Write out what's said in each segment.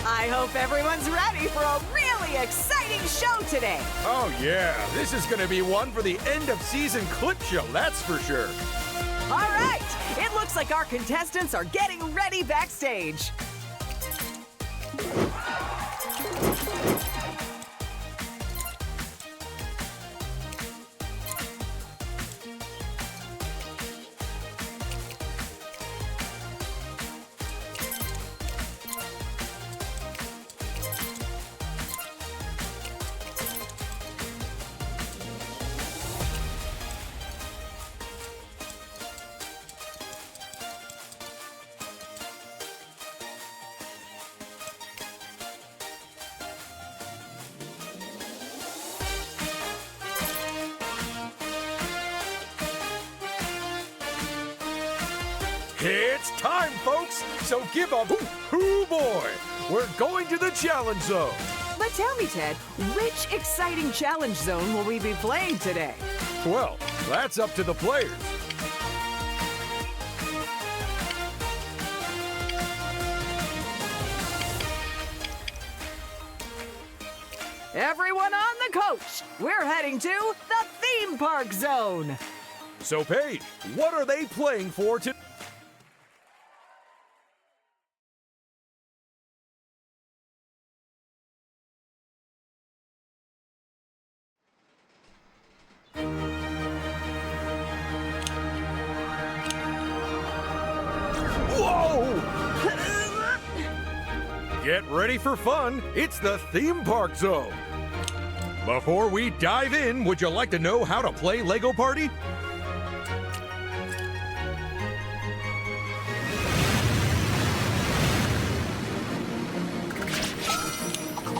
I hope everyone's ready for a really exciting show today. Oh yeah, this is gonna be one for the end of season clip show, that's for sure. All right, it looks like our contestants are getting ready backstage. It's time, folks, so give a hoo boy. We're going to the challenge zone. But tell me, Ted, which exciting challenge zone will we be playing today? Well, that's up to the players. Everyone on the coach, we're heading to the theme park zone. So, Paige, what are they playing for today? Whoa! Get ready for fun. It's the theme park zone. Before we dive in, would you like to know how to play Lego Party?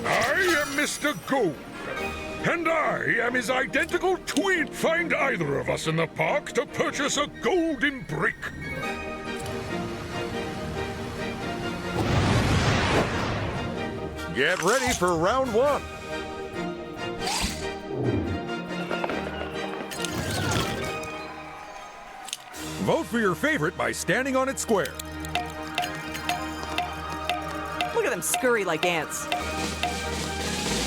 I am Mr. Gold, and I am his identical twin. Find either of us in the park to purchase a golden brick. Get ready for round one. Vote for your favorite by standing on its square. Look at them scurry like ants.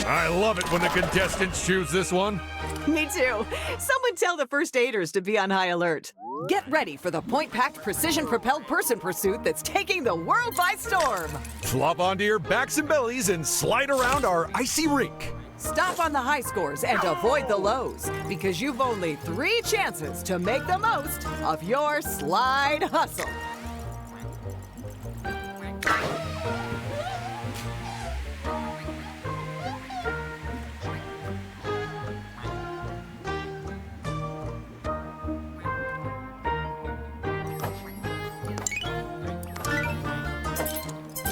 I love it when the contestants choose this one. Me too. Someone tell the first aiders to be on high alert. Get ready for the point-packed, precision-propelled person pursuit that's taking the world by storm. Flop onto your backs and bellies and slide around our icy rink. Stop on the high scores and avoid the lows, because you've only 3 chances to make the most of your slide hustle.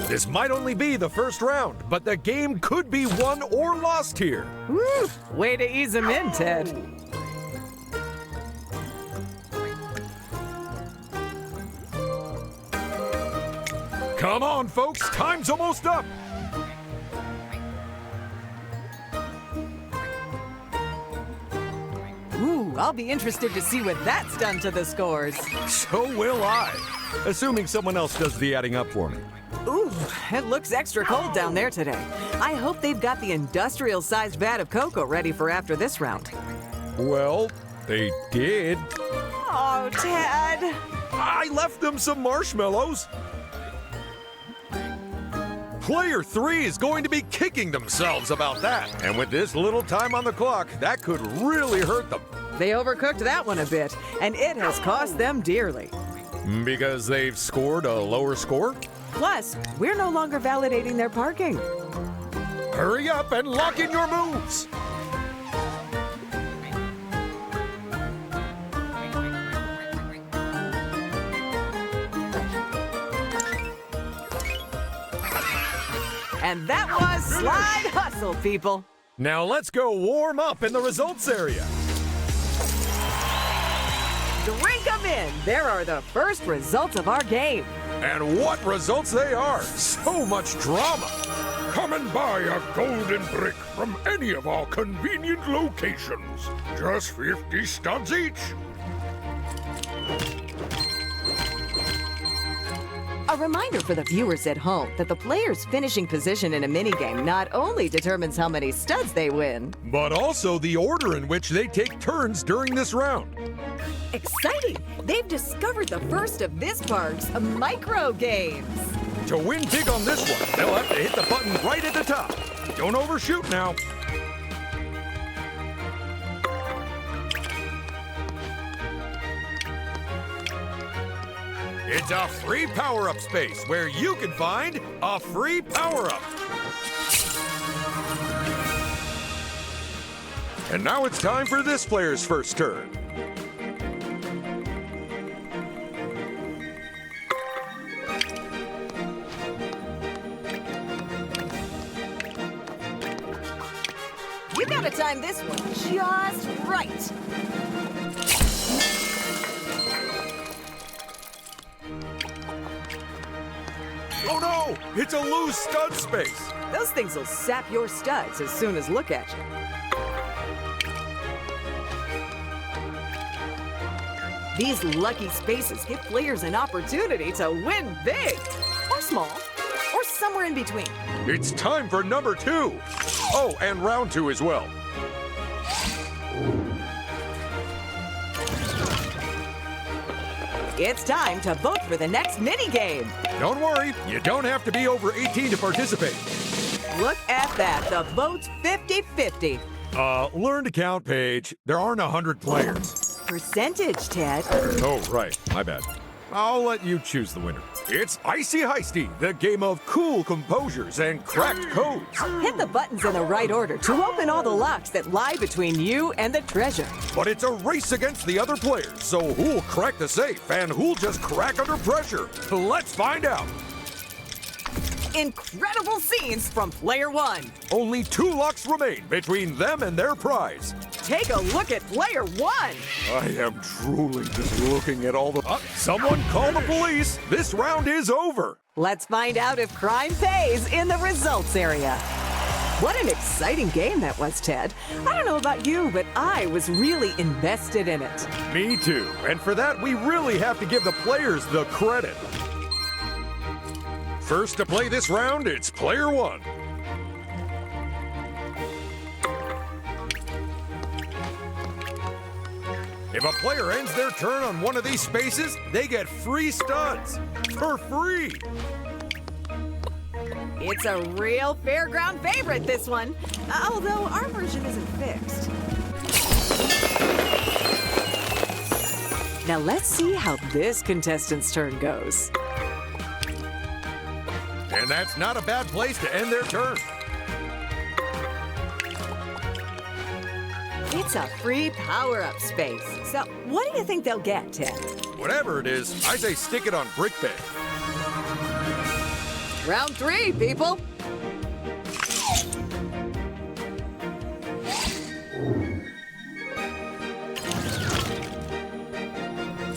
This might only be the first round, but the game could be won or lost here. Woo! Way to ease them in, Ted. Come on, folks, time's almost up. Ooh, I'll be interested to see what that's done to the scores. So will I, assuming someone else does the adding up for me. Ooh, it looks extra cold down there today. I hope they've got the industrial-sized vat of cocoa ready for after this round. Well, they did. Oh, Ted. I left them some marshmallows. Player 3 is going to be kicking themselves about that. And with this little time on the clock, that could really hurt them. They overcooked that one a bit, and it has cost them dearly. Because they've scored a lower score? Plus, we're no longer validating their parking. Hurry up and lock in your moves. And that was Slide Hustle, people. Now let's go warm up in the results area. Drink them in. There are the first results of our game. And what results they are! So much drama! Come and buy a golden brick from any of our convenient locations. Just 50 studs each. A reminder for the viewers at home that the player's finishing position in a minigame not only determines how many studs they win. But also the order in which they take turns during this round. Exciting! They've discovered the first of this park's micro games. To win big on this one, they'll have to hit the button right at the top. Don't overshoot now. It's a free power-up space where you can find a free power-up. And now it's time for this player's first turn. You gotta time this one just right. Oh no! It's a loose stud space! Those things will sap your studs as soon as look at you. These lucky spaces give players an opportunity to win big, or small, or somewhere in between. It's time for number 2. Oh, and round 2 as well. It's time to vote for the next minigame. Don't worry, you don't have to be over 18 to participate. Look at that, the vote's 50-50. Learn to count, Paige. There aren't 100 players. Percentage, Ted. Oh, right, my bad. I'll let you choose the winner. It's Icy Heisty, the game of cool composures and cracked codes. Hit the buttons in the right order to open all the locks that lie between you and the treasure. But it's a race against the other players, so who'll crack the safe and who'll just crack under pressure? Let's find out. Incredible scenes from Player 1. Only 2 locks remain between them and their prize. Take a look at Player 1. I am truly just looking at all the... someone call the police! This round is over! Let's find out if crime pays in the results area. What an exciting game that was, Ted. I don't know about you, but I was really invested in it. Me too. And for that, we really have to give the players the credit. First to play this round, it's Player 1. If a player ends their turn on one of these spaces, they get free studs. For free! It's a real fairground favorite, this one. Although our version isn't fixed. Now let's see how this contestant's turn goes. And that's not a bad place to end their turn. It's a free power-up space. So what do you think they'll get, Ted? Whatever it is, I say stick it on Brick Bay. Round 3, people.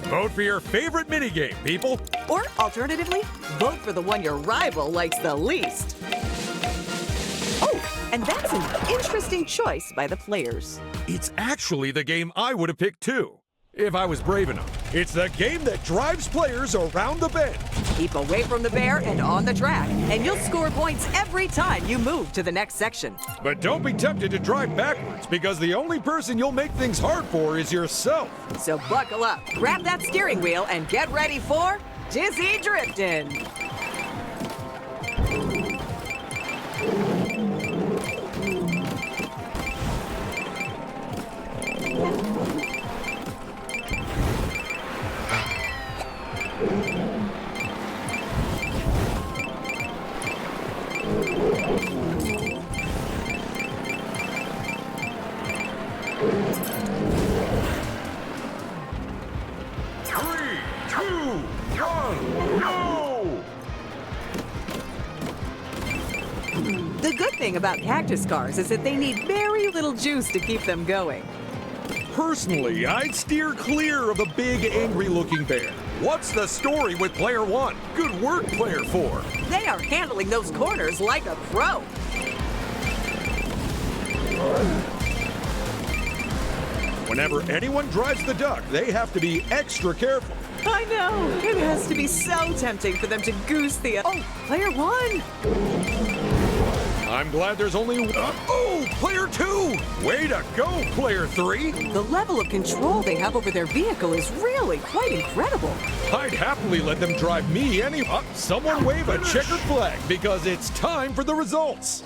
Vote for your favorite minigame, people. Or alternatively, vote for the one your rival likes the least. Oh, and that's an interesting choice by the players. It's actually the game I would have picked too, if I was brave enough. It's the game that drives players around the bend. Keep away from the bear and on the track, and you'll score points every time you move to the next section. But don't be tempted to drive backwards, because the only person you'll make things hard for is yourself. So buckle up, grab that steering wheel, and get ready for Dizzy Driftin'. The good thing about cactus cars is that they need very little juice to keep them going. Personally, I'd steer clear of the big, angry-looking bear. What's the story with Player 1? Good work, Player 4. They are handling those corners like a pro. Whenever anyone drives the duck, they have to be extra careful. I know. It has to be so tempting for them to goose the... Oh, player one. I'm glad there's only... oh, player two! Way to go, player three! The level of control they have over their vehicle is really quite incredible. I'd happily let them drive me any... someone wave a checkered flag because it's time for the results.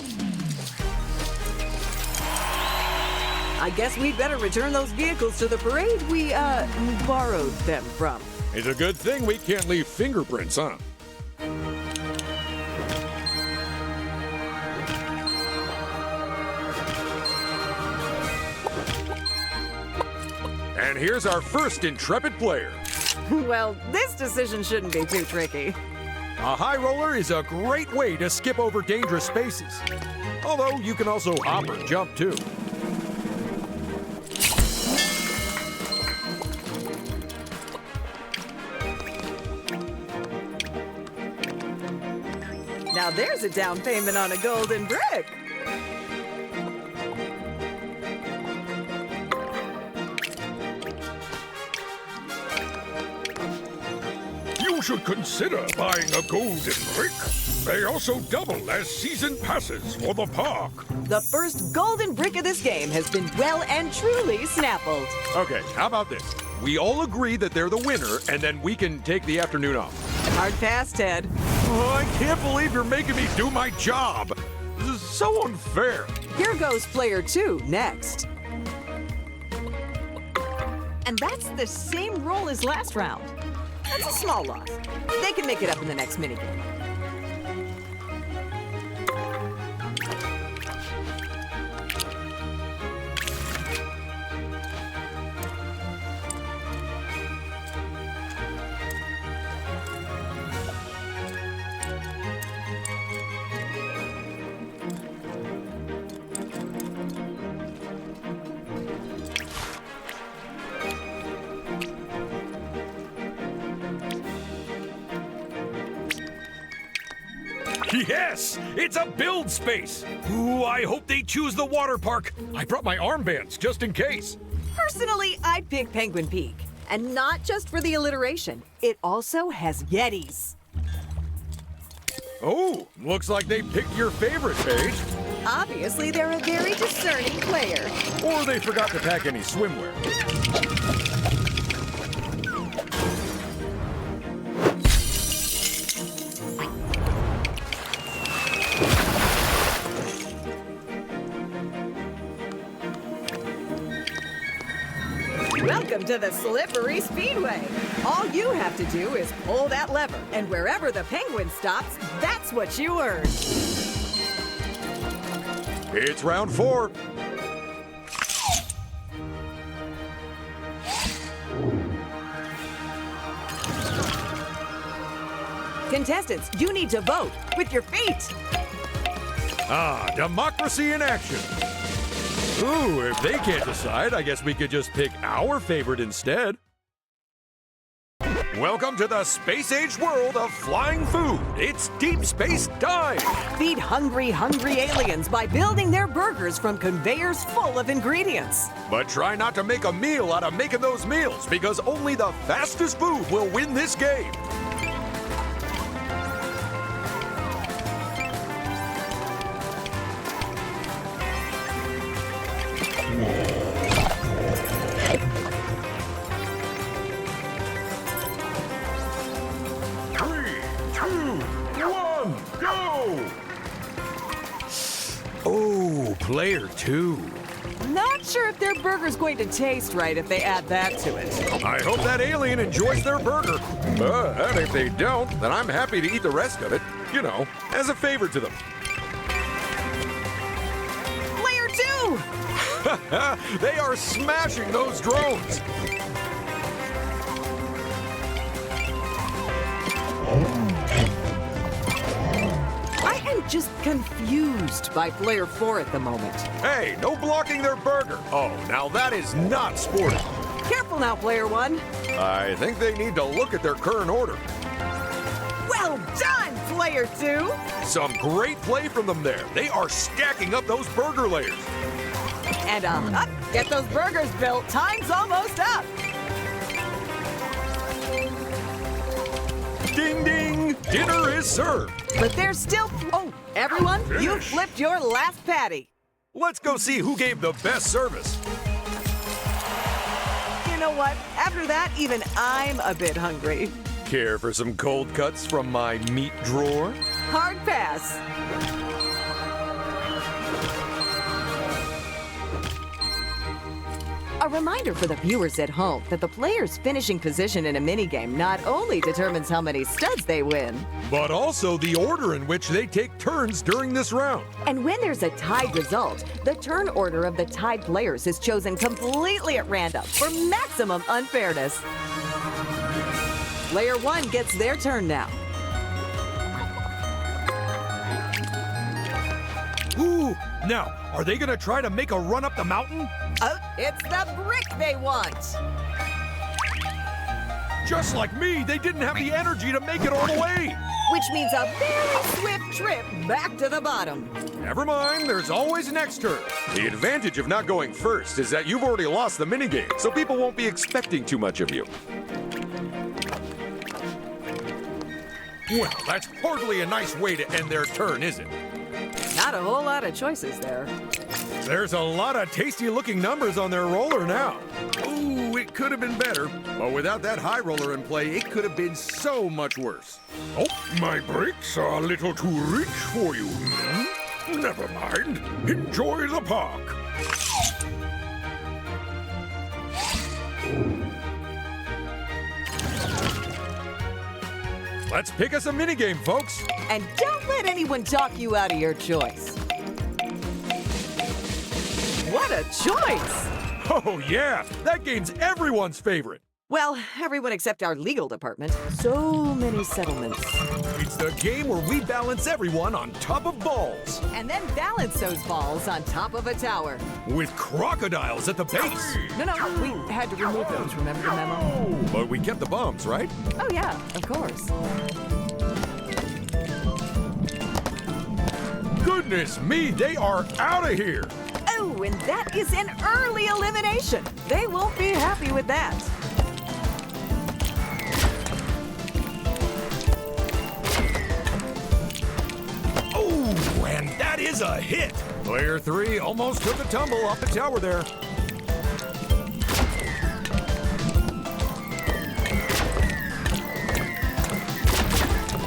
I guess we'd better return those vehicles to the parade we, borrowed them from. It's a good thing we can't leave fingerprints, huh? And here's our first intrepid player. Well, this decision shouldn't be too tricky. A high roller is a great way to skip over dangerous spaces. Although you can also hop or jump too. Now there's a down payment on a golden brick. You should consider buying a golden brick. They also double as season passes for the park. The first golden brick of this game has been well and truly snappled. Okay, how about this? We all agree that they're the winner, and then we can take the afternoon off. Hard pass, Ted. Oh, I can't believe you're making me do my job. This is so unfair. Here goes player two next. And that's the same roll as last round. That's a small loss. They can make it up in the next minigame. Yes, it's a build space. Ooh, I hope they choose the water park. I brought my armbands just in case. Personally, I'd pick Penguin Peak. And not just for the alliteration. It also has Yetis. Oh, looks like they picked your favorite, Paige. Obviously, they're a very discerning player. Or they forgot to pack any swimwear. Welcome to the Slippery Speedway. All you have to do is pull that lever, and wherever the penguin stops, that's what you earn. It's round 4. Contestants, you need to vote with your feet. Ah, democracy in action. Ooh, if they can't decide, I guess we could just pick our favorite instead. Welcome to the space-age world of flying food. It's deep space dive. Feed hungry, hungry aliens by building their burgers from conveyors full of ingredients. But try not to make a meal out of making those meals, because only the fastest food will win this game. Oh, player 2. Not sure if their burger's going to taste right if they add that to it. I hope that alien enjoys their burger. And if they don't, then I'm happy to eat the rest of it. You know, as a favor to them. Player 2! They are smashing those drones. I am just confused by player 4 at the moment. Hey, no blocking their burger. Oh, now that is not sporting. Careful now, player 1. I think they need to look at their current order. Well done, player 2! Some great play from them there. They are stacking up those burger layers. And up, get those burgers built. Time's almost up. Ding, ding! Dinner is served. But there's still... Oh, everyone, you Finish. flipped your last patty. Let's go see who gave the best service. You know what? After that, even I'm a bit hungry. Care for some cold cuts from my meat drawer? Hard pass. A reminder for the viewers at home that the player's finishing position in a minigame not only determines how many studs they win, But also the order in which they take turns during this round. and when there's a tied result, the turn order of the tied players is chosen completely at random for maximum unfairness. Player 1 gets their turn now. Ooh, now, are they gonna try to make a run up the mountain? Oh, it's the brick they want. Just like me, they didn't have the energy to make it all the way. Which means a very swift trip back to the bottom. Never mind, there's always next turn. The advantage of not going first is that you've already lost the minigame, so people won't be expecting too much of you. Well, that's hardly a nice way to end their turn, is it? Not a whole lot of choices there. There's a lot of tasty-looking numbers on their roller now. Ooh, it could have been better. But without that high roller in play, it could have been so much worse. Oh, my bricks are a little too rich for you. Never mind. Enjoy the park. Let's pick us a minigame, folks. And don't let anyone talk you out of your choice. What a choice! Oh, yeah, that game's everyone's favorite. Well, everyone except our legal department. So many settlements. It's the game where we balance everyone on top of balls, And then balance those balls on top of a tower. with crocodiles at the base. No, we had to remove those, remember the memo? But we kept the bumps, right? Oh yeah, of course. Goodness me, they are out of here. Oh, and that is an early elimination. They won't be happy with that. Oh, and that is a hit. Player 3 almost took a tumble off the tower there.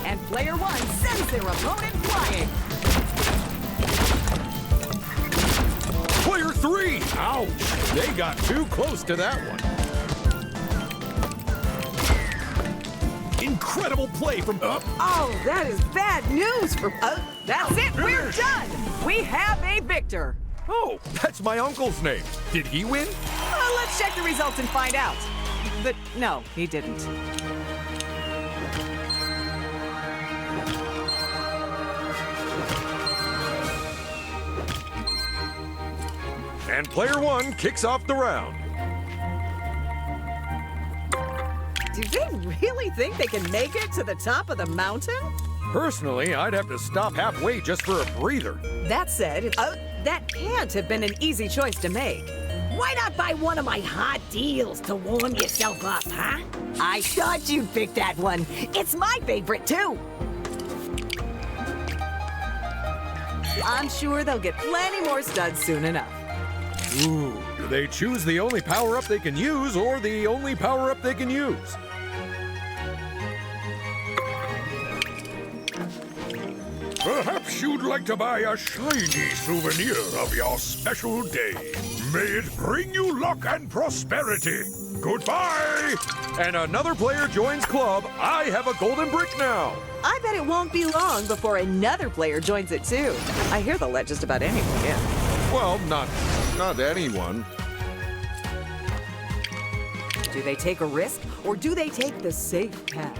And player 1 sends their opponent flying. Player 3, ouch. They got too close to that one. Incredible play from up. Oh, that is bad news for... that's it, we're done. We have a victor. Oh, that's my uncle's name. Did he win? Let's check the results and find out. But no, he didn't. And player 1 kicks off the round. Do they really think they can make it to the top of the mountain? Personally, I'd have to stop halfway just for a breather. That said, that can't have been an easy choice to make. Why not buy one of my hot deals to warm yourself up, huh? I thought you'd pick that one. It's my favorite, too. I'm sure they'll get plenty more studs soon enough. Ooh, do they choose the only power-up they can use or the only power-up they can use? Perhaps you'd like to buy a shiny souvenir of your special day. May it bring you luck and prosperity. Goodbye! And another player joins club. I have a golden brick now. I bet it won't be long before another player joins it too. I hear they'll let just about anyone in. Well, not anyone. Do they take a risk or do they take the safe path?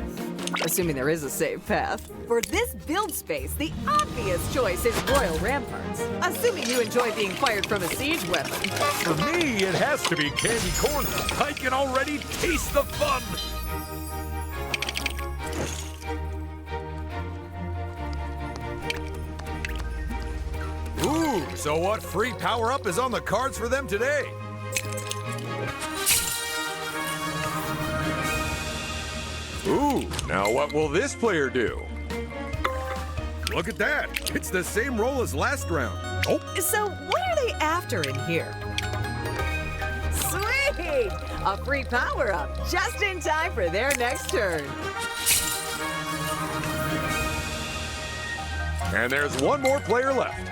Assuming there is a safe path. For this build space, the obvious choice is Royal Ramparts. Assuming you enjoy being fired from a siege weapon. For me, it has to be Candy Corner. I can already taste the fun. Ooh, so what free power-up is on the cards for them today? Ooh, now what will this player do? Look at that. It's the same roll as last round. Oh, So what are they after in here? Sweet! A free power-up, just in time for their next turn. and there's one more player left.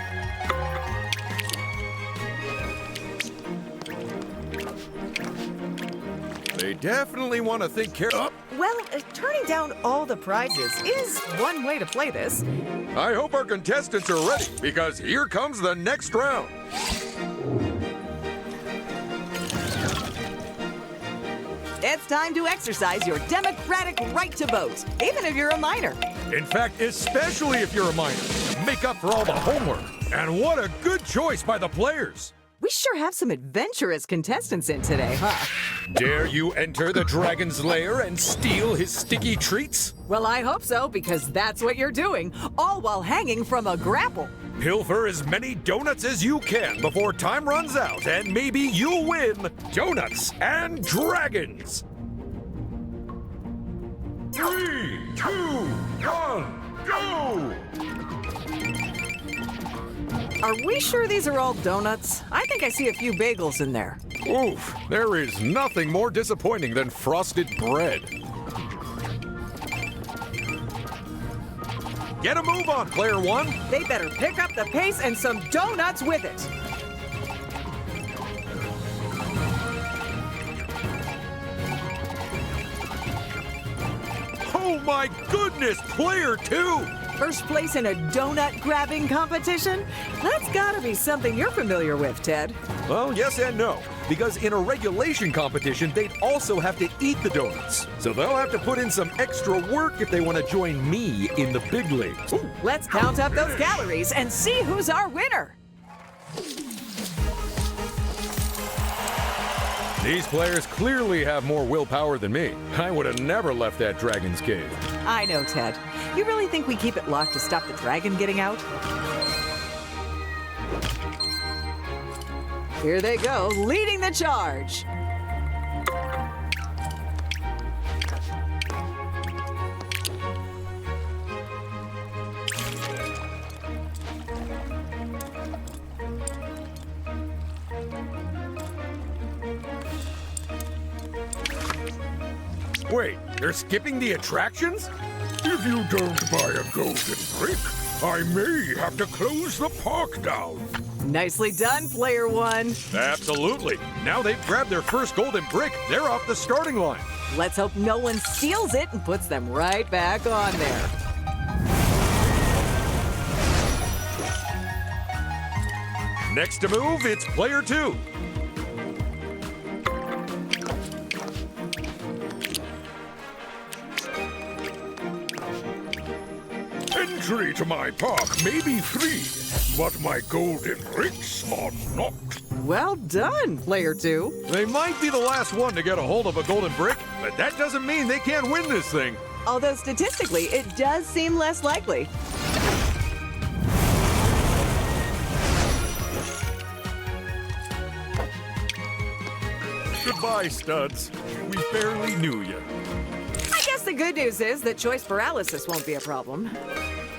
They definitely want to think carefully. Well, turning down all the prizes is one way to play this. I hope our contestants are ready, because here comes the next round. It's time to exercise your democratic right to vote, even if you're a minor. In fact, especially if you're a minor. Make up for all the homework. And what a good choice by the players. We sure have some adventurous contestants in today, huh? Dare you enter the dragon's lair and steal his sticky treats? Well, I hope so, because that's what you're doing, all while hanging from a grapple. Pilfer as many donuts as you can before time runs out, and maybe you'll win Donuts and Dragons. 3, 2, 1, go! Are we sure these are all donuts? I think I see a few bagels in there. Oof, there is nothing more disappointing than frosted bread. Get a move on, player one. They better pick up the pace and some donuts with it. Oh my goodness, player two! First place in a donut grabbing competition? That's gotta be something you're familiar with, Ted. Well, yes and no. Because in a regulation competition, they'd also have to eat the donuts. So they'll have to put in some extra work if they want to join me in the big leagues. Ooh, let's count up those calories and see who's our winner. These players clearly have more willpower than me. I would have never left that dragon's cave. I know, Ted. You really think we keep it locked to stop the dragon getting out? Here they go, leading the charge. Wait, they're skipping the attractions? If you don't buy a golden brick, I may have to close the park down. Nicely done, player one. Absolutely. Now they've grabbed their first golden brick, they're off the starting line. Let's hope no one steals it and puts them right back on there. Next to move, it's player two. Entry to my park may be free, but my golden bricks are not. Well done, player two. They might be the last one to get a hold of a golden brick, but that doesn't mean they can't win this thing. Although statistically, it does seem less likely. Goodbye, studs. We barely knew you. I guess the good news is that choice paralysis won't be a problem.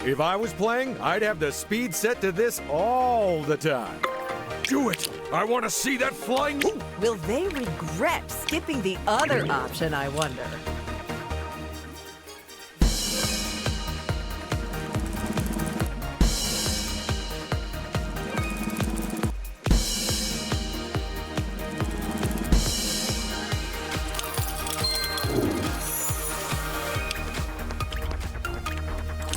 If I was playing, I'd have the speed set to this all the time. Do it! I want to see that flying... Ooh. Will they regret skipping the other option, I wonder?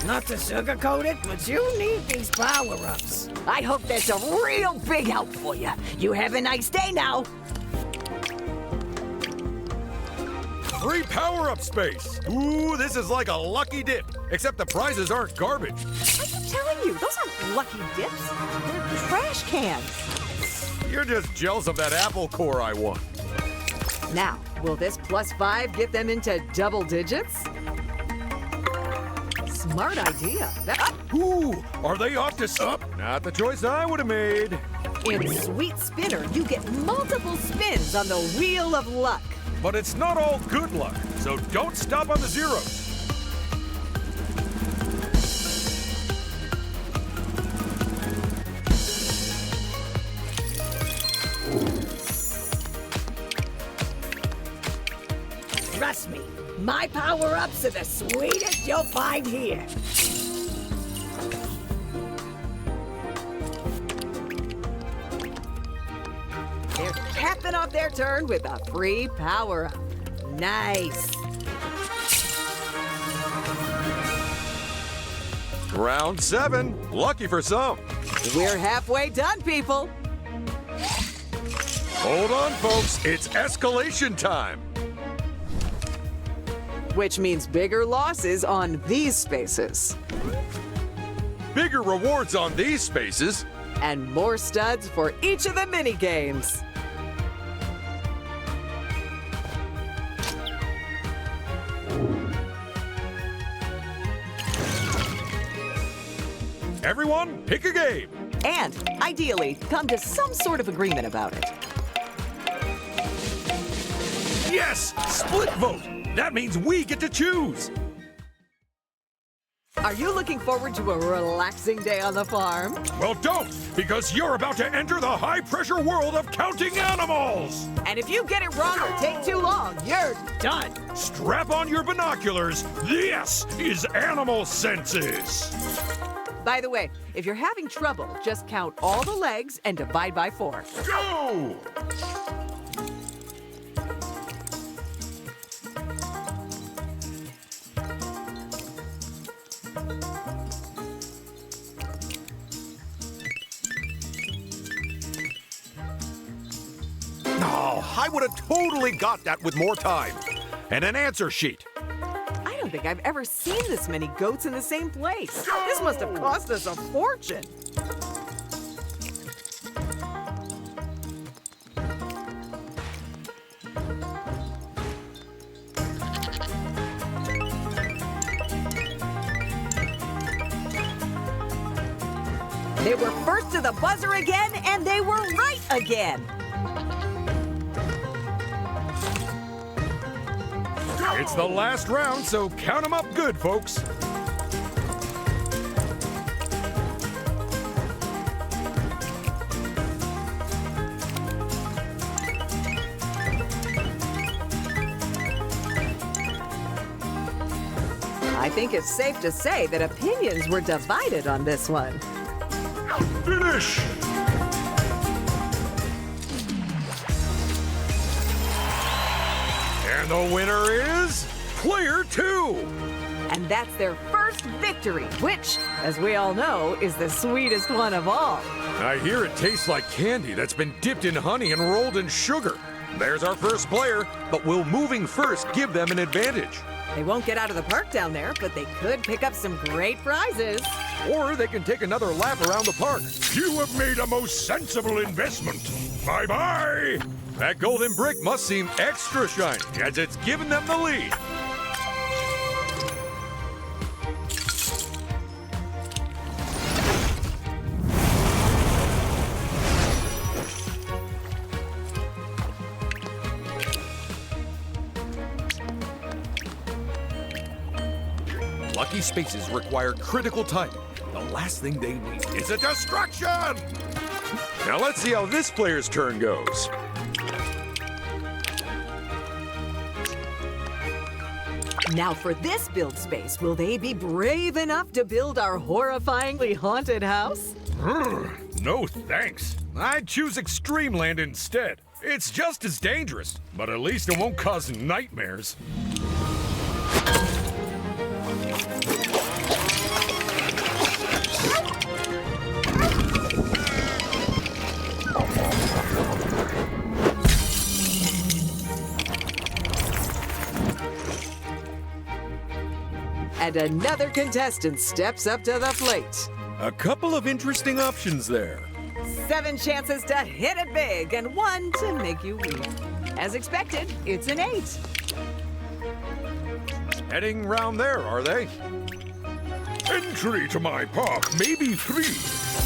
Not to sugarcoat it, but you need these power-ups. I hope there's a real big help for you. You have a nice day now. Free power-up space. Ooh, this is like a lucky dip. Except the prizes aren't garbage. I keep telling you, those aren't lucky dips. They're trash cans. You're just jealous of that apple core I won. Now, will this +5 get them into double digits? Smart idea. Ooh, are they off to sup? Not the choice I would have made. In Sweet Spinner, you get multiple spins on the Wheel of Luck. but it's not all good luck, so don't stop on the zeros. Trust me, my power-ups are the sweetest you'll find here. They're capping off their turn with a free power-up. Nice. Round 7. Lucky for some. We're halfway done, people. Hold on, folks. It's escalation time. Which means bigger losses on these spaces. Bigger rewards on these spaces. And more studs for each of the mini games. Everyone, pick a game. And, ideally, come to some sort of agreement about it. Yes! Split vote! That means we get to choose. Are you looking forward to a relaxing day on the farm? Well, don't, because you're about to enter the high-pressure world of counting animals. And if you get it wrong or take too long, you're done. Strap on your binoculars. This is Animal Senses. By the way, if you're having trouble, just count all the legs and divide by 4. Go! Oh, I would have totally got that with more time. And an answer sheet. I don't think I've ever seen this many goats in the same place. This must have cost us a fortune. They were first to the buzzer again, and they were right again. It's the last round, so count them up good, folks. I think it's safe to say that opinions were divided on this one. Finish! And the winner is Player 2. And that's their first victory, which, as we all know, is the sweetest one of all. I hear it tastes like candy that's been dipped in honey and rolled in sugar. There's our first player, but will moving first give them an advantage? They won't get out of the park down there, but they could pick up some great prizes. Or they can take another lap around the park. You have made a most sensible investment. Bye-bye! That golden brick must seem extra shiny, as it's given them the lead. Lucky spaces require critical timing. The last thing they need is a distraction! Now let's see how this player's turn goes. Now for this build space, will they be brave enough to build our horrifyingly haunted house? No thanks. I'd choose Extreme Land instead. It's just as dangerous, but at least it won't cause nightmares. And another contestant steps up to the plate. A couple of interesting options there. 7 chances to hit it big and 1 to make you weep. As expected, it's an 8. Heading round there, are they? Entry to my park may be free,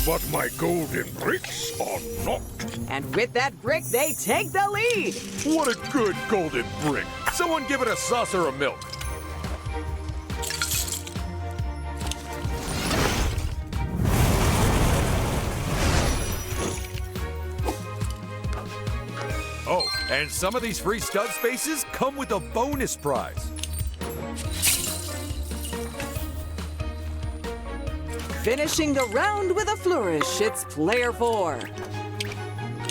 But my golden bricks are not. And with that brick, they take the lead. What a good golden brick. Someone give it a saucer of milk. Oh, and some of these free stud spaces come with a bonus prize. Finishing the round with a flourish, it's player 4.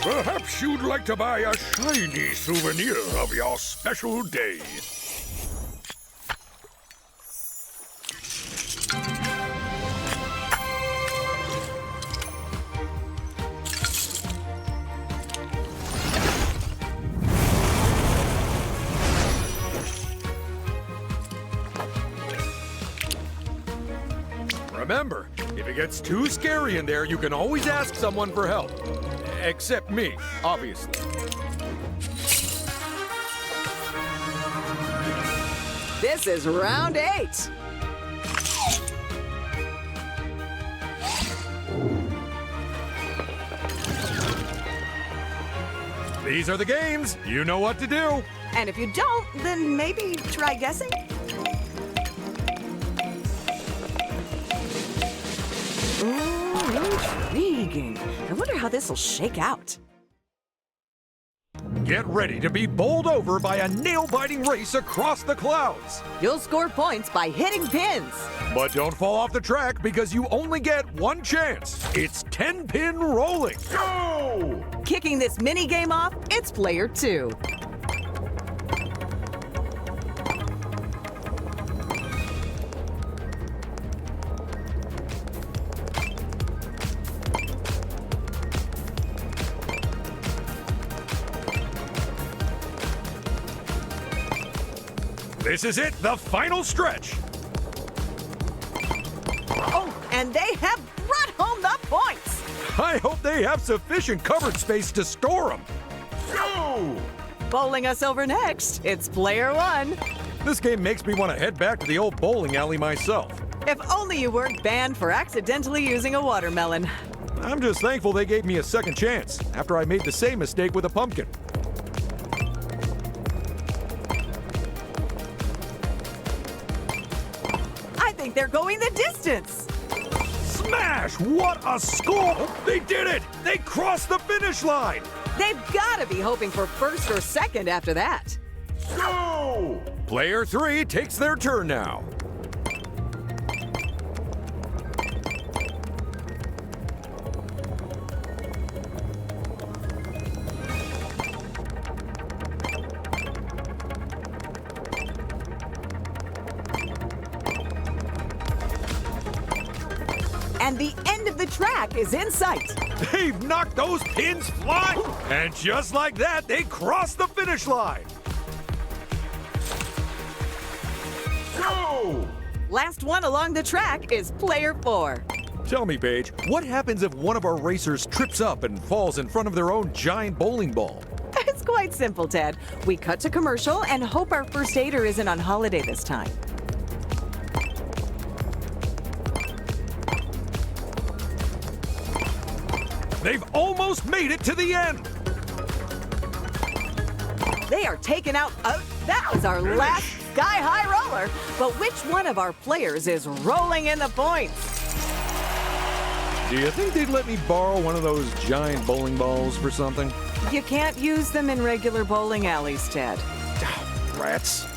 Perhaps you'd like to buy a shiny souvenir of your special day. Remember, if it gets too scary in there, you can always ask someone for help. Except me, obviously. This is round 8. These are the games. You know what to do. And if you don't, then maybe try guessing? Ooh, intriguing. I wonder how this will shake out. Get ready to be bowled over by a nail-biting race across the clouds. You'll score points by hitting pins. But don't fall off the track because you only get one chance. It's 10-pin rolling. Go! Kicking this mini game off, it's player 2. This is it, the final stretch. Oh, and they have brought home the points. I hope they have sufficient covered space to store them. Go! Bowling us over next, it's player 1. This game makes me want to head back to the old bowling alley myself. If only you weren't banned for accidentally using a watermelon. I'm just thankful they gave me a second chance after I made the same mistake with a pumpkin. I think they're going the distance. Smash! What a score! They did it! They crossed the finish line! They've got to be hoping for first or second after that. Go! Player 3 takes their turn now. And the end of the track is in sight. They've knocked those pins flying! And just like that, they crossed the finish line! Go! Last one along the track is player 4. Tell me, Paige, what happens if one of our racers trips up and falls in front of their own giant bowling ball? It's quite simple, Ted. We cut to commercial and hope our first aider isn't on holiday this time. They've almost made it to the end! They are taken out. That was our last sky-high roller. But which one of our players is rolling in the points? Do you think they'd let me borrow one of those giant bowling balls for something? You can't use them in regular bowling alleys, Ted. Rats.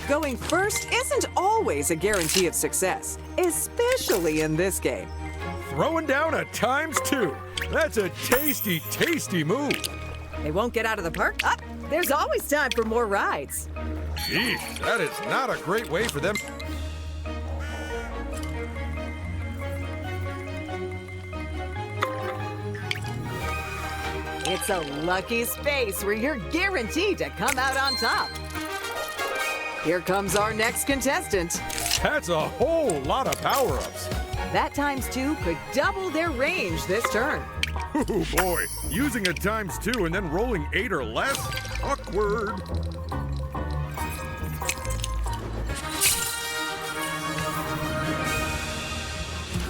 Going first isn't always a guarantee of success, especially in this game. Throwing down a ×2. That's a tasty, tasty move. They won't get out of the park. There's always time for more rides. Geez, that is not a great way for them. It's a lucky space where you're guaranteed to come out on top. Here comes our next contestant. That's a whole lot of power-ups. That ×2 could double their range this turn. Oh boy, using a ×2 and then rolling 8 or less? Awkward.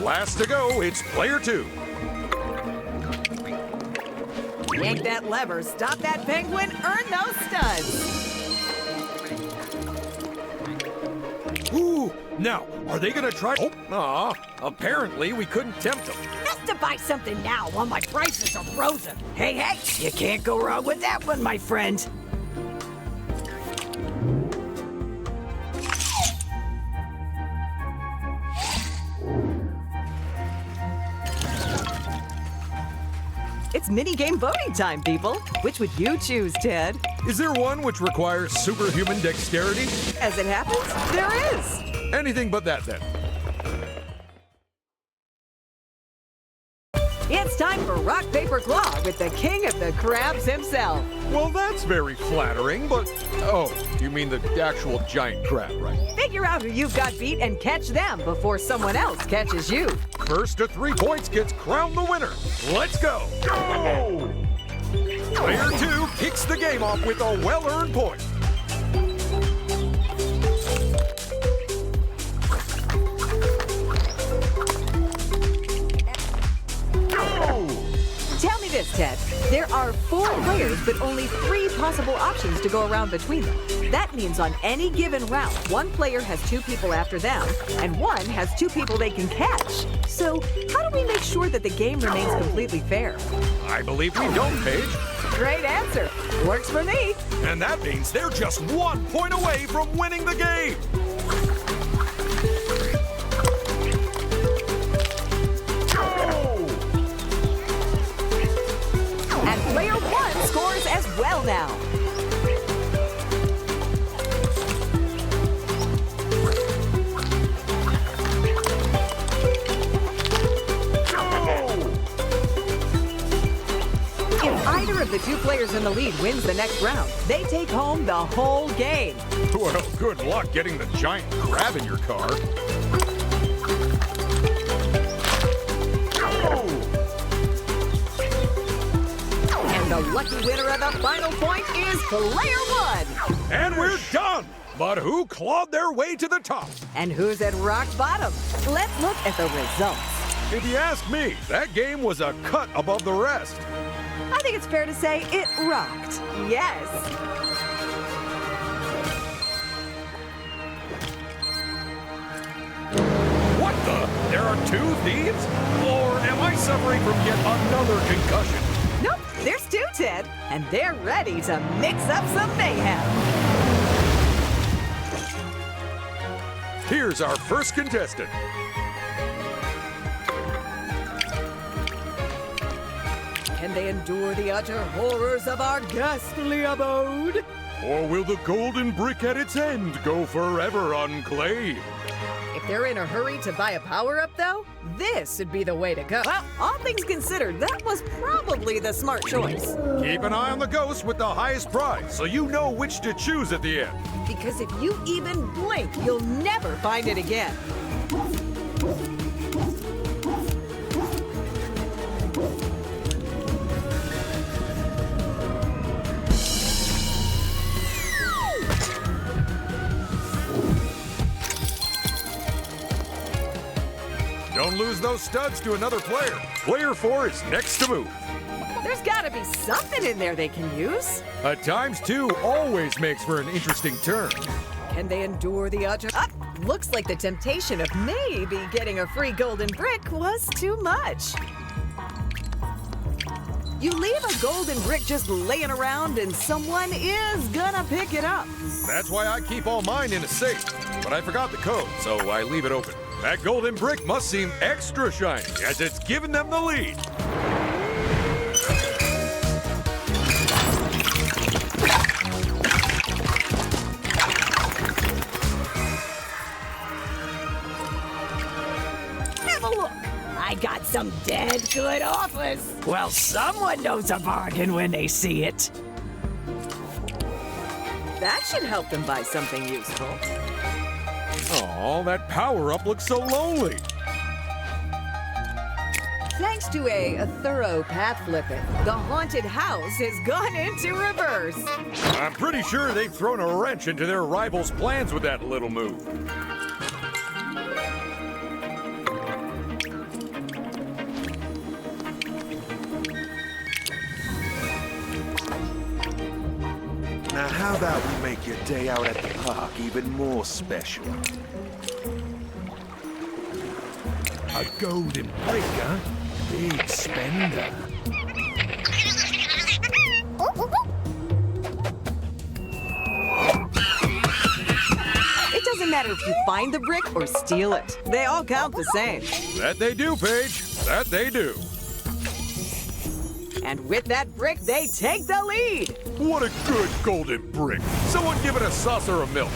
Last to go, it's player 2. Yank that lever, stop that penguin, earn those studs. Ooh, now, are they gonna try? Oh, apparently we couldn't tempt them. Just to buy something now while my prices are frozen. Hey, hey, you can't go wrong with that one, my friend. It's minigame voting time, people. Which would you choose, Ted? Is there one which requires superhuman dexterity? As it happens, there is. Anything but that, then. It's time for Rock, Paper, Claw with the king of the crabs himself. Well, that's very flattering, but... Oh, you mean the actual giant crab, right? Figure out who you've got beat and catch them before someone else catches you. First to 3 points gets crowned the winner. Let's go! Go! Player 2 kicks the game off with a well-earned point. Tell me this, Ted. There are 4 players, but only 3 possible options to go around between them. That means on any given round, one player has 2 people after them, and one has 2 people they can catch. So, how do we make sure that the game remains completely fair? I believe we don't, Paige. Great answer. Works for me. And that means they're just 1 point away from winning the game. And player 1 scores as well now. If either of the 2 players in the lead wins the next round, they take home the whole game. Well, good luck getting the giant crab in your car. The lucky winner of the final point is player 1. And we're done! But who clawed their way to the top? And who's at rock bottom? Let's look at the results. If you ask me, that game was a cut above the rest. I think it's fair to say it rocked. Yes. What the? There are 2 thieves? Or am I suffering from yet another concussion? Nope, there's 2, Ted, and they're ready to mix up some mayhem. Here's our first contestant. Can they endure the utter horrors of our ghastly abode? Or will the golden brick at its end go forever unclaimed? If they're in a hurry to buy a power-up, though, this would be the way to go. Well, all things considered, that was probably the smart choice. Keep an eye on the ghost with the highest prize, so you know which to choose at the end. Because if you even blink, you'll never find it again. Don't lose those studs to another player. Player 4 is next to move. There's gotta be something in there they can use. A ×2 always makes for an interesting turn. Can they endure the utter... looks like the temptation of maybe getting a free golden brick was too much. You leave a golden brick just laying around and someone is gonna pick it up. That's why I keep all mine in a safe. But I forgot the code, so I leave it open. That golden brick must seem extra shiny, as it's given them the lead. Have a look. I got some dead good offers. Well, someone knows a bargain when they see it. That should help them buy something useful. Oh, that power-up looks so lonely. Thanks to a thorough path flipping, the haunted house has gone into reverse. I'm pretty sure they've thrown a wrench into their rivals' plans with that little move. Now, how about we make your day out at the park even more special? A golden brick, huh? Big spender. It doesn't matter if you find the brick or steal it. They all count the same. That they do, Paige. That they do. And with that brick, they take the lead. What a good golden brick. Someone give it a saucer of milk.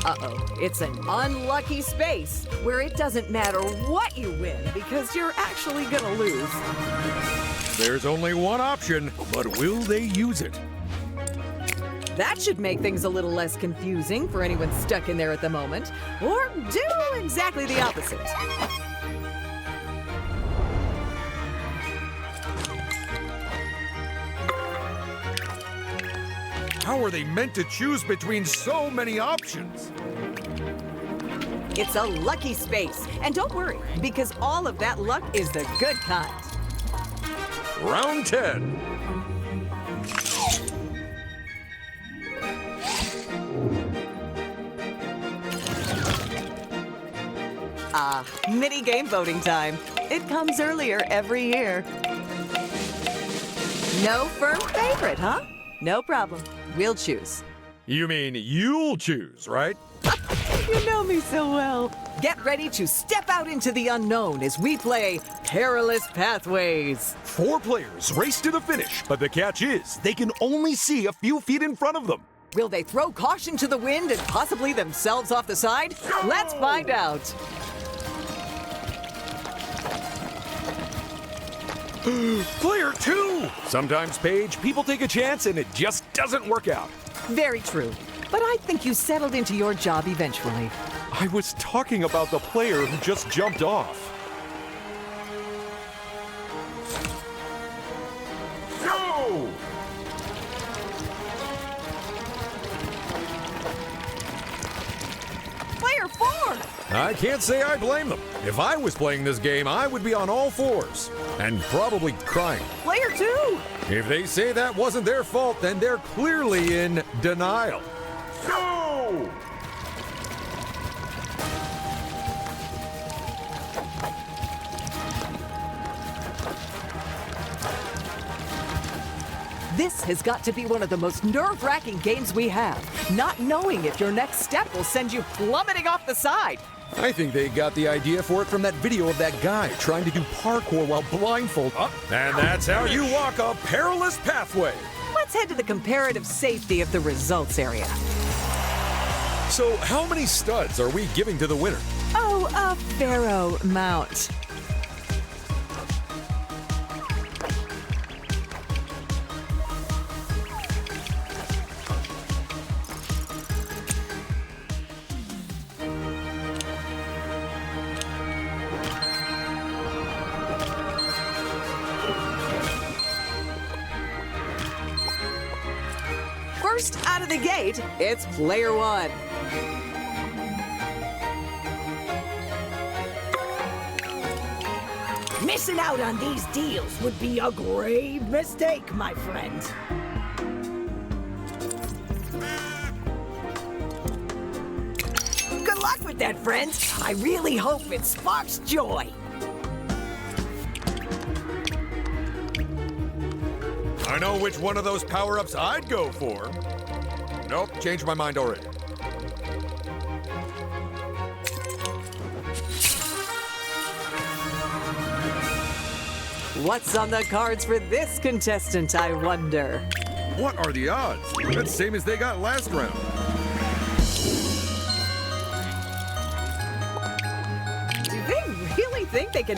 Uh-oh, it's an unlucky space where it doesn't matter what you win because you're actually gonna lose. There's only one option, but will they use it? That should make things a little less confusing for anyone stuck in there at the moment, or do exactly the opposite. How are they meant to choose between so many options? It's a lucky space, and don't worry, because all of that luck is the good kind. Round 10. Mini-game voting time. It comes earlier every year. No firm favorite, huh? No problem. We'll choose. You mean you'll choose, right? You know me so well. Get ready to step out into the unknown as we play Perilous Pathways. 4 players race to the finish, but the catch is they can only see a few feet in front of them. Will they throw caution to the wind and possibly themselves off the side? Let's find out. Player 2! Sometimes, Paige, people take a chance and it just doesn't work out. Very true. But I think you settled into your job eventually. I was talking about the player who just jumped off. Go! Player 4! I can't say I blame them. If I was playing this game, I would be on all fours. And probably crying. Player 2! If they say that wasn't their fault, then they're clearly in denial. Go! This has got to be one of the most nerve-wracking games we have. Not knowing if your next step will send you plummeting off the side. I think they got the idea for it from that video of that guy trying to do parkour while blindfolded. And that's how you walk a perilous pathway. Let's head to the comparative safety of the results area. So how many studs are we giving to the winner? Oh, a pharaoh mount. First out of the gate, it's player 1. Missing out on these deals would be a grave mistake, my friend. Good luck with that, friends. I really hope it sparks joy. I know which one of those power-ups I'd go for. Nope, changed my mind already. What's on the cards for this contestant, I wonder? What are the odds? That's the same as they got last round. Do they really think they can...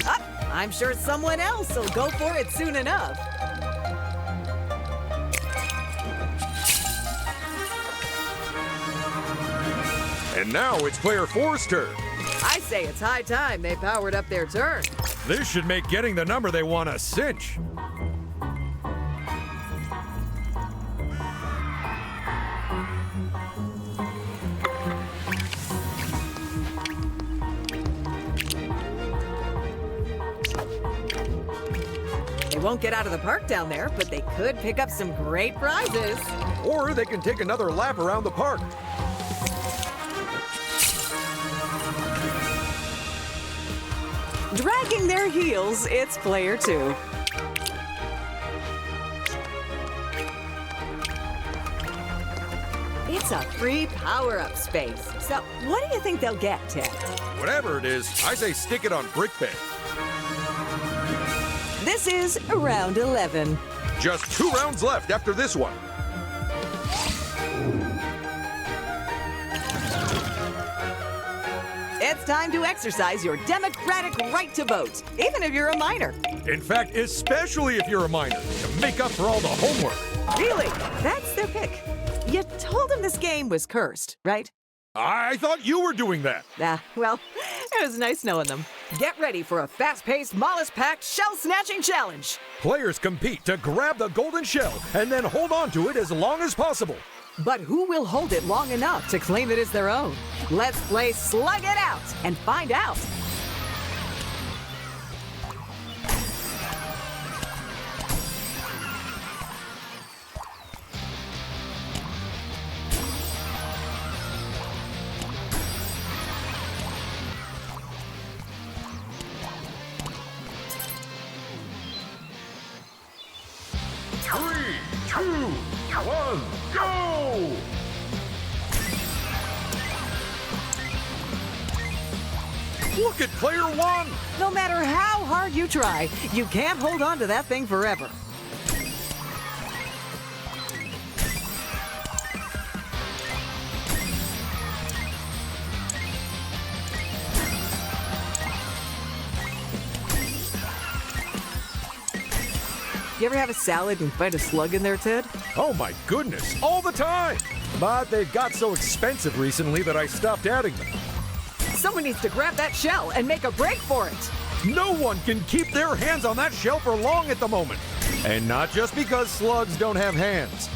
I'm sure someone else will go for it soon enough. And now it's player 4's turn. I say it's high time they powered up their turn. This should make getting the number they want a cinch. They won't get out of the park down there, but they could pick up some great prizes. Or they can take another lap around the park. Dragging their heels, it's player 2. It's a free power-up space. So what do you think they'll get, Ted? Whatever it is, I say stick it on Brick Bay. This is round 11. Just 2 rounds left after this one. It's time to exercise your democratic right to vote, even if you're a minor. In fact, especially if you're a minor, to make up for all the homework. Really? That's their pick. You told them this game was cursed, right? I thought you were doing that. Well, it was nice knowing them. Get ready for a fast-paced, mollusk-packed, shell-snatching challenge. Players compete to grab the golden shell and then hold on to it as long as possible. But who will hold it long enough to claim it as their own? Let's play Slug It Out and find out. Three, two, one, go! Look at player 1. No matter how hard you try, you can't hold on to that thing forever. You ever have a salad and find a slug in there, Ted? Oh my goodness, all the time. But they've got so expensive recently that I stopped adding them. Someone needs to grab that shell and make a break for it. No one can keep their hands on that shell for long at the moment. And not just because slugs don't have hands.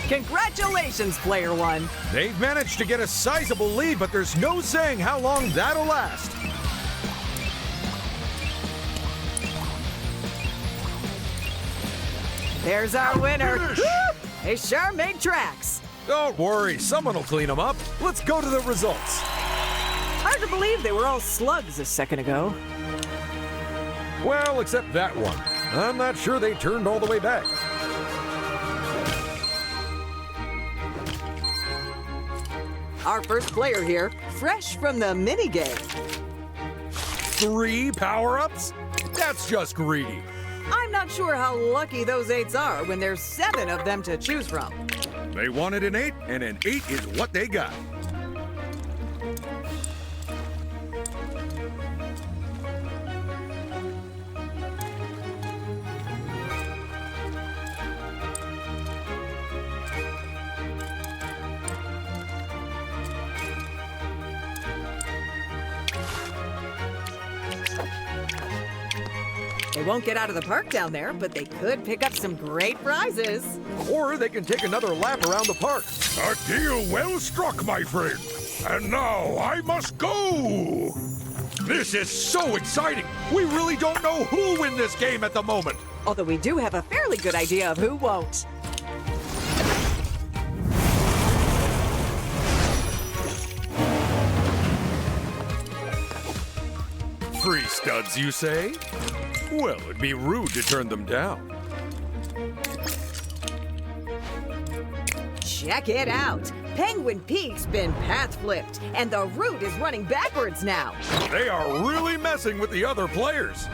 Congratulations, player 1. They've managed to get a sizable lead, but there's no saying how long that'll last. There's our winner. Finish. Woo! They sure made tracks. Don't worry, someone will clean them up. Let's go to the results. Hard to believe they were all slugs a second ago. Well, except that one. I'm not sure they turned all the way back. Our first player here, fresh from the minigame. 3 power-ups? That's just greedy. I'm not sure how lucky those 8s are when there's 7 of them to choose from. They wanted an 8, and an 8 is what they got. They won't get out of the park down there, but they could pick up some great prizes. Or they can take another lap around the park. A deal well struck, my friend. And now I must go. This is so exciting! We really don't know who'll win this game at the moment. Although we do have a fairly good idea of who won't. Free studs, you say? Well, it'd be rude to turn them down. Check it out. Penguin Peak's been path flipped, and the route is running backwards now. They are really messing with the other players.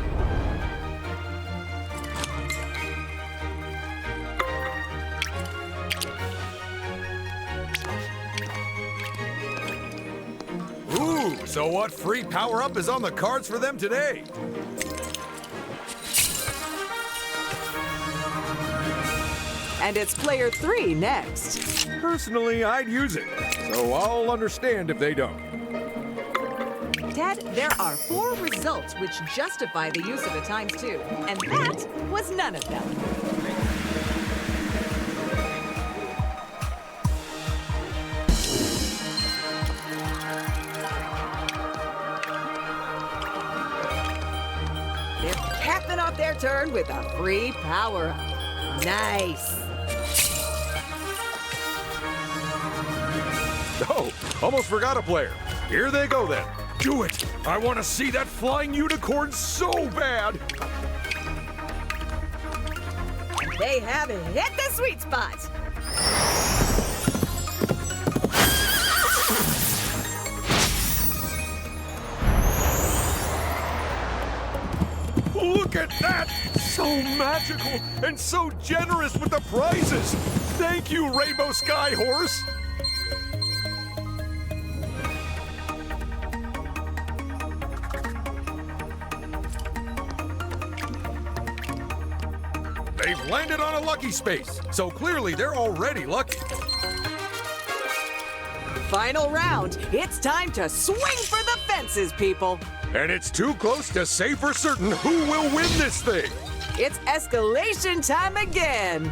Ooh, so what free power-up is on the cards for them today? And it's player 3 next. Personally, I'd use it, so I'll understand if they don't. Ted, there are 4 results which justify the use of a ×2, and that was none of them. They're capping off their turn with a free power-up. Nice. Oh, almost forgot a player. Here they go then. Do it! I want to see that flying unicorn so bad! They have hit the sweet spot. Look at that! So magical and so generous with the prizes! Thank you, Rainbow Sky Horse! They've landed on a lucky space, so clearly they're already lucky. Final round. It's time to swing for the fences, people. And it's too close to say for certain who will win this thing. It's escalation time again.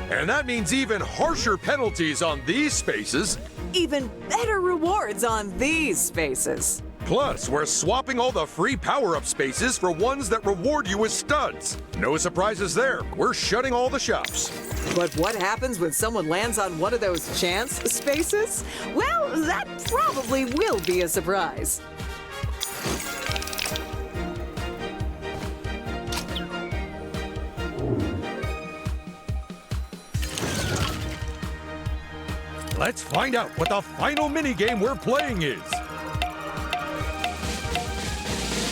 And that means even harsher penalties on these spaces. Even better rewards on these spaces. Plus, we're swapping all the free power-up spaces for ones that reward you with studs. No surprises there. We're shutting all the shops. But what happens when someone lands on one of those chance spaces? Well, that probably will be a surprise. Let's find out what the final minigame we're playing is.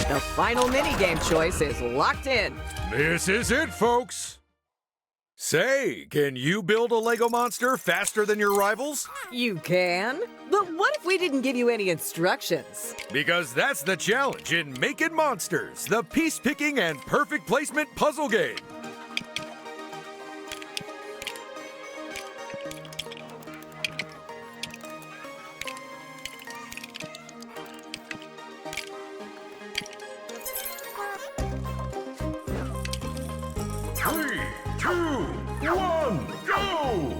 The final minigame choice is locked in. This is it, folks. Say, can you build a Lego monster faster than your rivals? You can? But what if we didn't give you any instructions? Because that's the challenge in Making Monsters, the piece-picking and perfect placement puzzle game. Three, two, one, go!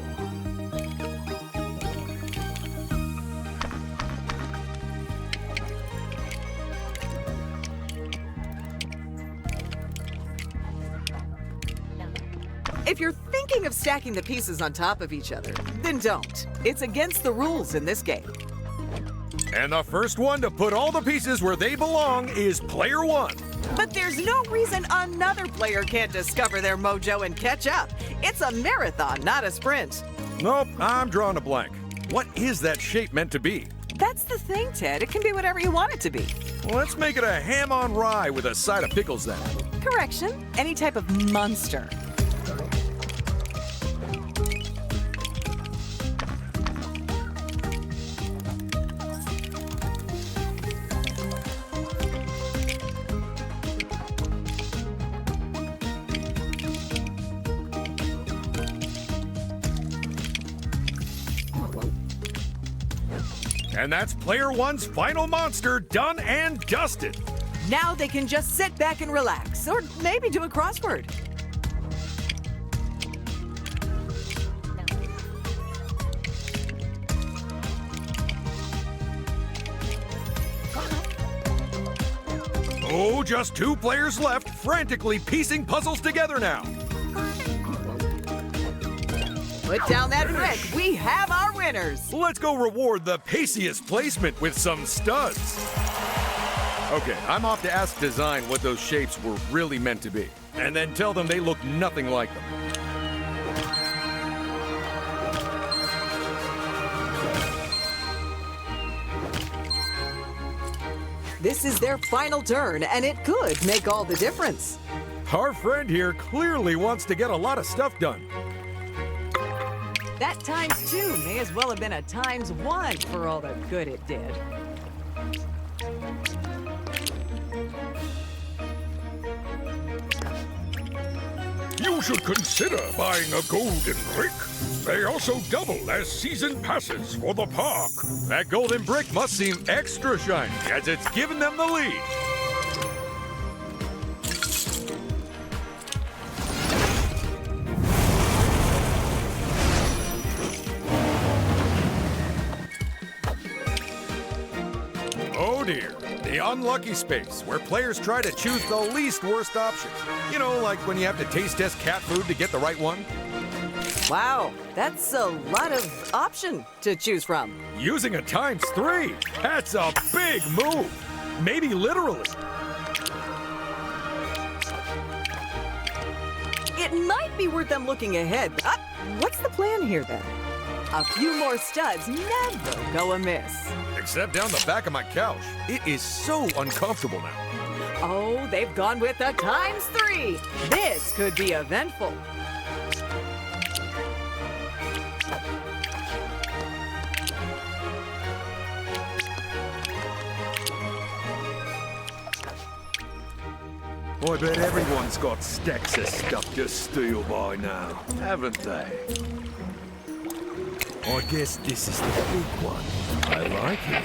If you're thinking of stacking the pieces on top of each other, then don't. It's against the rules in this game. And the first one to put all the pieces where they belong is player 1. But there's no reason another player can't discover their mojo and catch up. It's a marathon, not a sprint. Nope, I'm drawing a blank. What is that shape meant to be? That's the thing, Ted. It can be whatever you want it to be. Let's make it a ham on rye with a side of pickles then. Correction, any type of monster. And that's player 1's final monster done and dusted. Now they can just sit back and relax, or maybe do a crossword. Oh, just 2 players left, frantically piecing puzzles together now. Put down that wrench. We have our winners. Let's go reward the paciest placement with some studs. Okay, I'm off to ask design what those shapes were really meant to be, and then tell them they look nothing like them. This is their final turn, and it could make all the difference. Our friend here clearly wants to get a lot of stuff done. That ×2 may as well have been a ×1 for all the good it did. You You should consider buying a golden brick. They also double as season passes for the park. That golden brick must seem extra shiny, as it's giving them the lead. Oh dear, the unlucky space, where players try to choose the least worst option. You know, like when you have to taste test cat food to get the right one. Wow, that's a lot of option to choose from. Using a ×3, that's a big move. Maybe literally. It might be worth them looking ahead. What's the plan here then? A few more studs never go amiss. Except down the back of my couch. It is so uncomfortable now. Oh, they've gone with a ×3. This could be eventful. I bet everyone's got stacks of stuff to steal by now, haven't they? I guess this is the big one. I like it.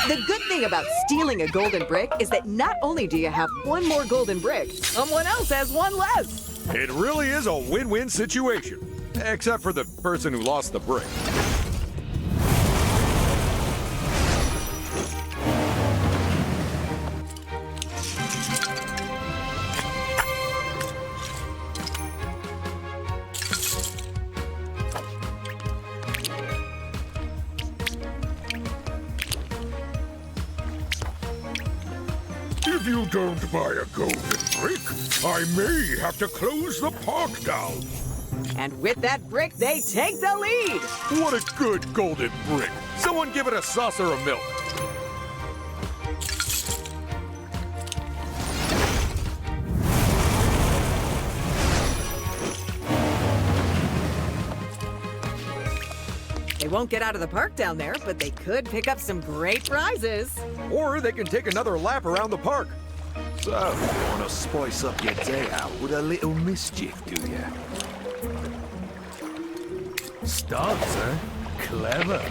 The good thing about stealing a golden brick is that not only do you have one more golden brick, someone else has one less. It really is a win-win situation. Except for the person who lost the brick. If you don't buy a golden brick, I may have to close the park down. And with that brick, they take the lead. What a good golden brick. Someone give it a saucer of milk. They won't get out of the park down there, but they could pick up some great prizes. Or they can take another lap around the park. So, you want to spice up your day out with a little mischief, do you? Studs, eh? Clever.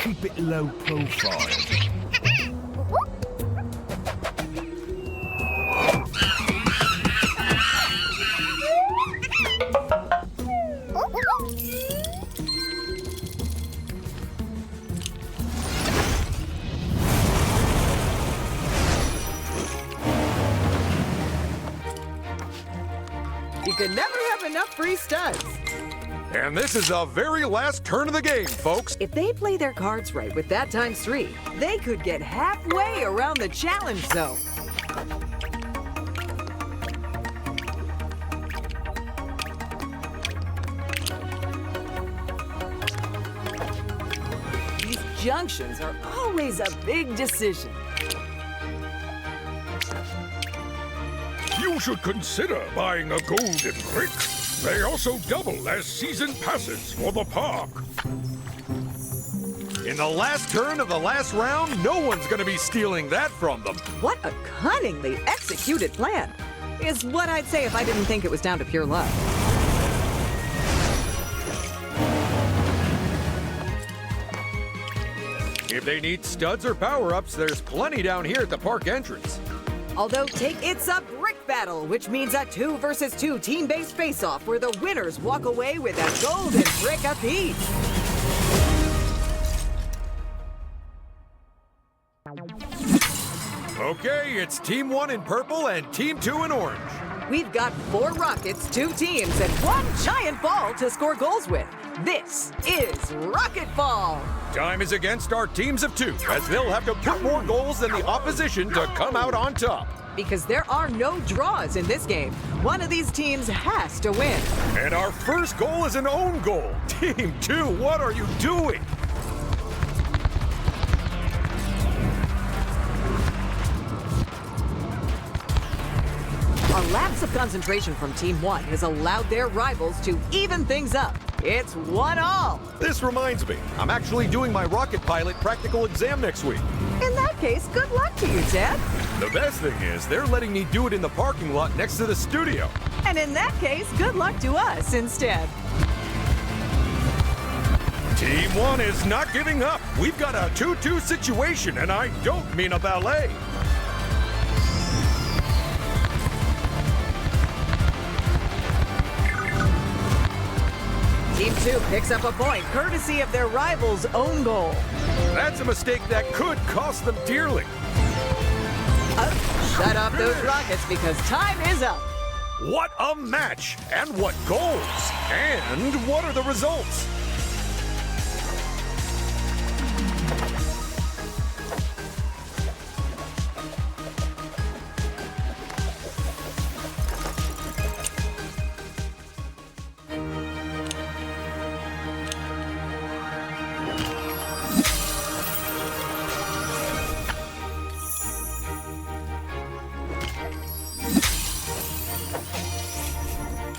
Keep it low profile. You can never have enough free studs. And this is the very last turn of the game, folks. If they play their cards right with that ×3, they could get halfway around the challenge zone. These junctions are always a big decision. You should consider buying a golden brick. They also double as season passes for the park. In the last turn of the last round, no one's going to be stealing that from them. What a cunningly executed plan, is what I'd say if I didn't think it was down to pure luck. If they need studs or power-ups, there's plenty down here at the park entrance. Although, it's a brick battle, which means a 2 versus 2 team-based face-off where the winners walk away with a golden brick apiece. Okay, it's Team 1 in purple and Team 2 in orange. We've got 4 rockets, 2 teams, and 1 giant ball to score goals with. This is Rocket Ball. Time is against our teams of 2, as they'll have to put more goals than the opposition to come out on top. Because there are no draws in this game. One of these teams has to win. And our first goal is an own goal. Team 2, what are you doing? A lapse of concentration from Team 1 has allowed their rivals to even things up. It's 1-1. This reminds me, I'm actually doing my rocket pilot practical exam next week. In that case, good luck to you, Ted. The best thing is, they're letting me do it in the parking lot next to the studio. And in that case, good luck to us instead. Team 1 is not giving up. We've got a 2-2 situation, and I don't mean a ballet. Team 2 picks up a point, courtesy of their rival's own goal. That's a mistake that could cost them dearly. Shut off those rockets because time is up. What a match! And what goals! And what are the results?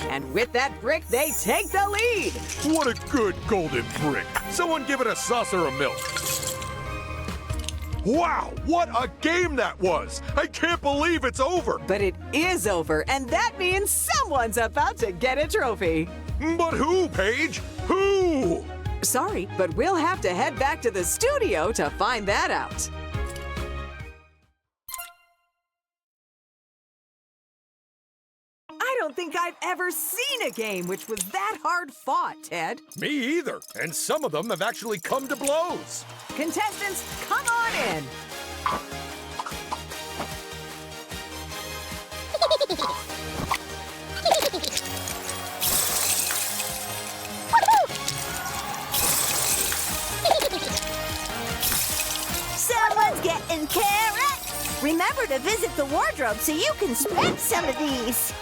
And with that brick, they take the lead. What a good golden brick. Someone give it a saucer of milk. Wow, what a game that was! I can't believe it's over! But it is over, and that means someone's about to get a trophy. But who, Paige? Who? Sorry, but we'll have to head back to the studio to find that out. I don't think I've ever seen a game which was that hard fought, Ted. Me either. And some of them have actually come to blows. Contestants, come on in. Someone's getting carrots. Remember to visit the wardrobe so you can spend some of these.